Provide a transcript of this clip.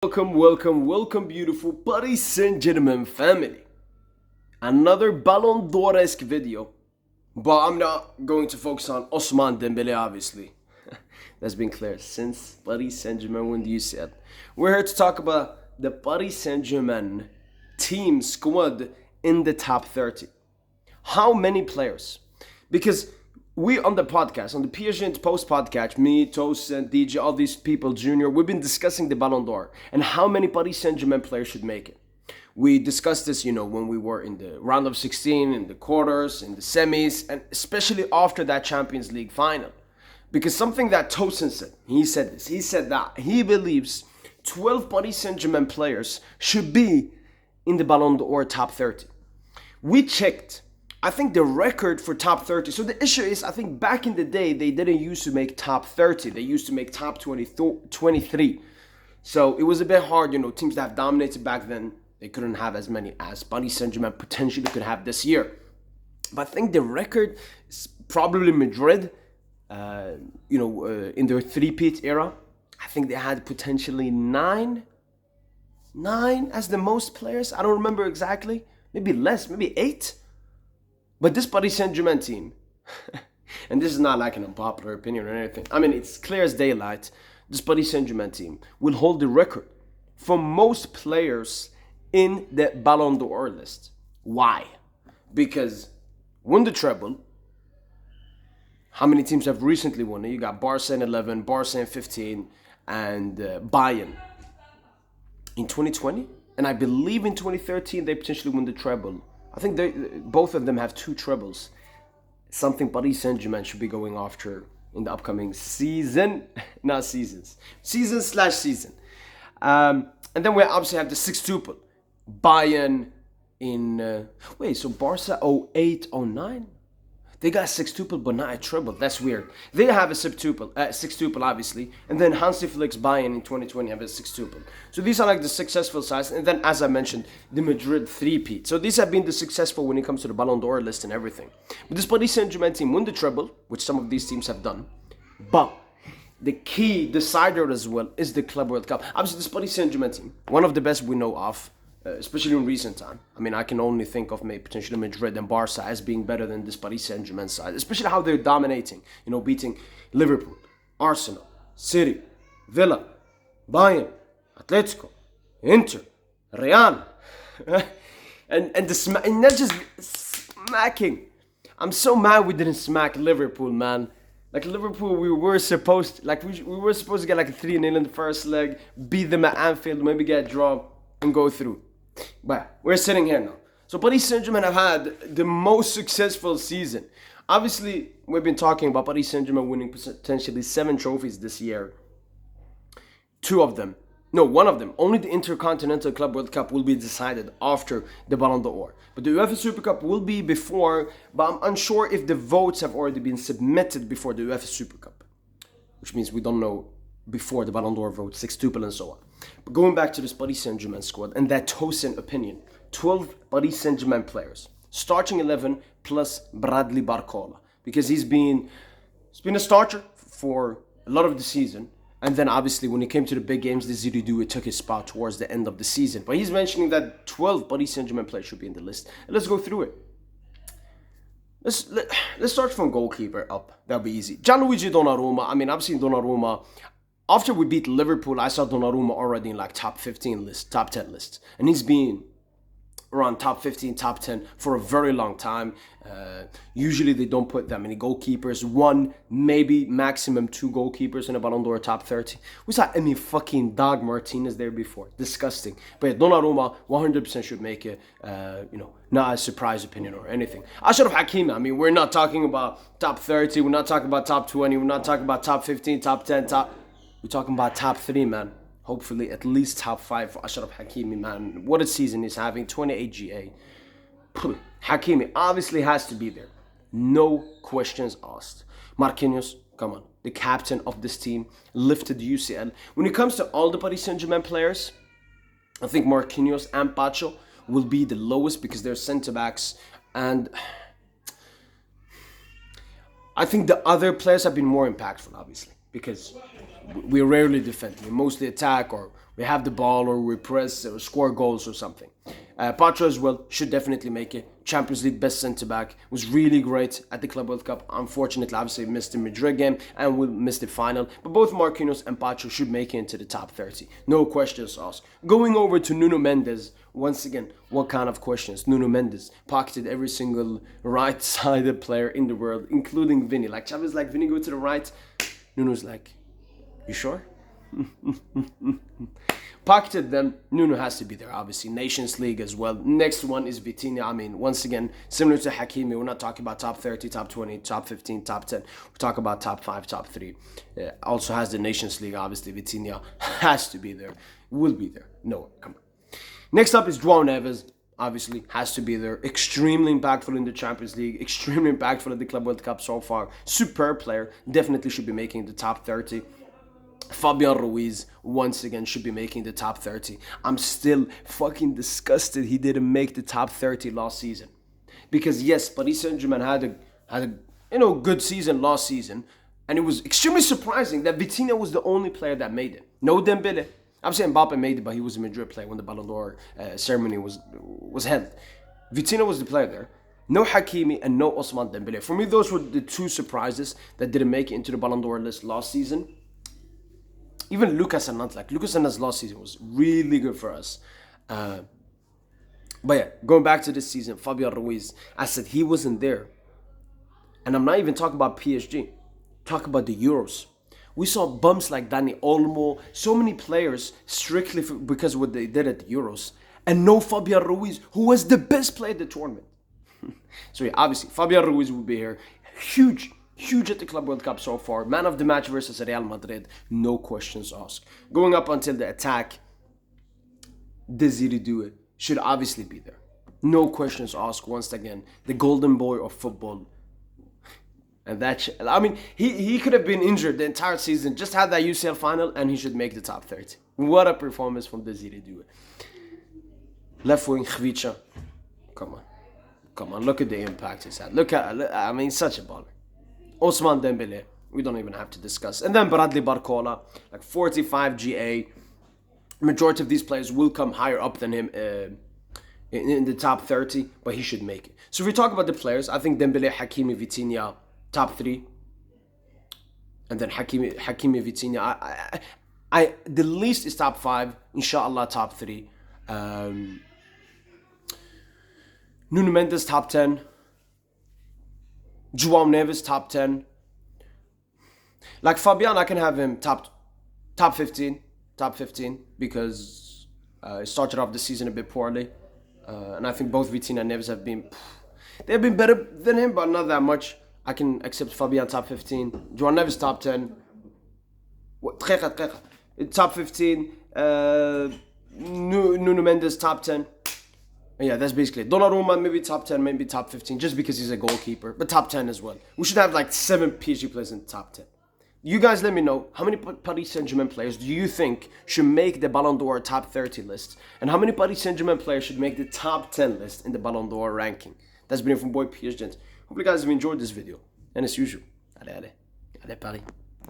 Welcome, beautiful Paris Saint Germain family. Another Ballon d'Or-esque video, but I'm not going to focus on Osman Dembele, obviously. That's been clear since Paris Saint Germain won the UCL. We're here to talk about the Paris Saint Germain team squad in the top 30. How many players? Because we on the podcast, on the PSG and Post podcast, me, Toast, and DJ, all these people, Junior, we've been discussing the Ballon d'Or and how many Paris Saint Germain players should make it. We discussed this, when we were in the round of 16, in the quarters, in the semis, and especially after that Champions League final. Because something that Tosin said, he said that he believes 12 Paris Saint Germain players should be in the Ballon d'Or top 30. We checked. I think the record for top 30. So the issue is, I think back in the day, they didn't used to make top 30. They used to make top 23. So it was a bit hard, teams that have dominated back then, they couldn't have as many as Paris Saint-Germain potentially could have this year. But I think the record is probably Madrid, in their three-peat era. I think they had potentially nine as the most players. I don't remember exactly. Maybe less, maybe 8. But this Paris Saint-Germain team, and this is not like an unpopular opinion or anything. I mean, it's clear as daylight. This Paris Saint-Germain team will hold the record for most players in the Ballon d'Or list. Why? Because won the treble. How many teams have recently won it? You got Barca in 11, Barca in 15, and Bayern in 2020. And I believe in 2013 they potentially won the treble. I think both of them have 2 trebles. Something Paris Saint-Germain should be going after in the upcoming season. Not seasons. Season/season. And then we obviously have the sextuple. Bayern in... so Barca 08, 09? They got a sextuple but not a treble. That's weird. They have a sextuple obviously. And then Hansi Flick's Bayern in 2020 have a sextuple. So these are like the successful sides. And then, as I mentioned, the Madrid three-peat. So these have been the successful when it comes to the Ballon d'Or list and everything. But this Paris Saint-Germain team won the treble, which some of these teams have done. But the key decider as well is the Club World Cup. Obviously, this Paris Saint-Germain team, one of the best we know of, especially in recent time. I mean, I can only think of maybe potentially Madrid and Barca as being better than this Paris Saint-Germain side, especially how they're dominating, beating Liverpool, Arsenal, City, Villa, Bayern, Atletico, Inter, Real, and not just smacking. I'm so mad we didn't smack Liverpool, man. Like Liverpool, we were supposed to get like a 3-0 in the first leg, beat them at Anfield, maybe get a draw and go through. But we're sitting here now. So Paris Saint-Germain have had the most successful season. Obviously, we've been talking about Paris Saint-Germain winning potentially 7 trophies this year. One of them, only the Intercontinental Club World Cup will be decided after the Ballon d'Or. But the UEFA Super Cup will be before, but I'm unsure if the votes have already been submitted before the UEFA Super Cup. Which means we don't know before the Ballon d'Or vote, sextuple and so on. But going back to this Paris Saint-Germain squad and that Tosin opinion, 12 Paris Saint-Germain players, starting 11 plus Bradley Barcola, because he's been a starter for a lot of the season, and then obviously when it came to the big games, the Zididou took his spot towards the end of the season. But he's mentioning that 12 Paris Saint-Germain players should be in the list. And let's go through it. Let's start from goalkeeper up. That'll be easy. Gianluigi Donnarumma. I mean, I've seen Donnarumma. After we beat Liverpool, I saw Donnarumma already in like top 15 lists, top 10 lists. And he's been around top 15, top 10 for a very long time. Usually they don't put that many goalkeepers. 1, maybe maximum 2 goalkeepers in a Ballon d'Or top 30. We saw fucking Dog Martinez there before. Disgusting. But yeah, Donnarumma 100% should make it, not a surprise opinion or anything. Achraf Hakimi, I mean, we're not talking about top 30. We're not talking about top 20. We're not talking about top 15, top 10, we're talking about top 3, man. Hopefully at least top 5 for Achraf Hakimi, man. What a season he's having. 28 GA. Hakimi obviously has to be there. No questions asked. Marquinhos, come on. The captain of this team, lifted the UCL. When it comes to all the Paris Saint-Germain players, I think Marquinhos and Pacho will be the lowest because they're centre-backs. And I think the other players have been more impactful, obviously, because we rarely defend. We mostly attack, or we have the ball or we press or score goals or something. Pacho as well should definitely make it. Champions League best centre-back. Was really great at the Club World Cup. Unfortunately, obviously missed the Madrid game and will miss the final. But both Marquinhos and Pacho should make it into the top 30. No questions asked. Going over to Nuno Mendes. Once again, what kind of questions? Nuno Mendes pocketed every single right-sided player in the world, including Vinny. Like Chavez's like, Vinny, go to the right. Nuno's like, you sure? Pocketed them. Nuno has to be there, obviously. Nations League as well. Next one is Vitinha. I mean, once again, similar to Hakimi, we're not talking about top 30, top 20, top 15, top 10. We're talking about top 5, top 3. Also has the Nations League, obviously. Vitinha has to be there. Will be there. No, come on. Next up is João Neves. Obviously, has to be there. Extremely impactful in the Champions League. Extremely impactful at the Club World Cup so far. Superb player. Definitely should be making the top 30. Fabian Ruiz, once again, should be making the top 30. I'm still fucking disgusted he didn't make the top 30 last season. Because yes, Paris Saint Germain had a good season last season. And it was extremely surprising that Vitinha was the only player that made it. No Dembele. I'm saying Mbappe made it, but he was a Madrid player when the Ballon d'Or ceremony was held. Vitinha was the player there. No Hakimi and no Ousmane Dembele. For me, those were the two surprises that didn't make it into the Ballon d'Or list last season. Even Lucas Hernandez, like Lucas Hernandez last season was really good for us. But yeah, going back to this season, Fabian Ruiz, I said he wasn't there. And I'm not even talking about PSG. Talk about the Euros. We saw bumps like Dani Olmo, so many players strictly because of what they did at the Euros. And no Fabian Ruiz, who was the best player at the tournament. So yeah, obviously, Fabian Ruiz will be here. Huge at the Club World Cup so far. Man of the match versus Real Madrid. No questions asked. Going up until the attack, Desiree Doué should obviously be there. No questions asked once again. The golden boy of football. And I mean, he could have been injured the entire season. Just had that UCL final and he should make the top 30. What a performance from Desiree Doué. Left wing, Khvicha. Come on. Look at the impact he's had. I mean, such a baller. Ousmane Dembele, we don't even have to discuss. And then Bradley Barcola, like 45 GA. Majority of these players will come higher up than him in the top 30, but he should make it. So if we talk about the players, I think Dembele, Hakimi, Vitinha, top 3. And then Hakimi, Vitinha. The least is top 5. Inshallah, top 3. Nuno Mendes, top 10. João Neves, top 10. Like Fabian, I can have him top 15. Top 15 because he started off the season a bit poorly. And I think both Vitinha and Neves they've been better than him, but not that much. I can accept Fabian top 15. João Neves top 10. Top 15. Nuno Mendes top 10. Yeah, that's basically it. Donnarumma, maybe top 10, maybe top 15, just because he's a goalkeeper. But top 10 as well. We should have like 7 PSG players in the top 10. You guys let me know, how many Paris Saint Germain players do you think should make the Ballon d'Or top 30 list? And how many Paris Saint Germain players should make the top 10 list in the Ballon d'Or ranking? That's been it from boy PSG. Hope you guys have enjoyed this video. And as usual, allez, Paris.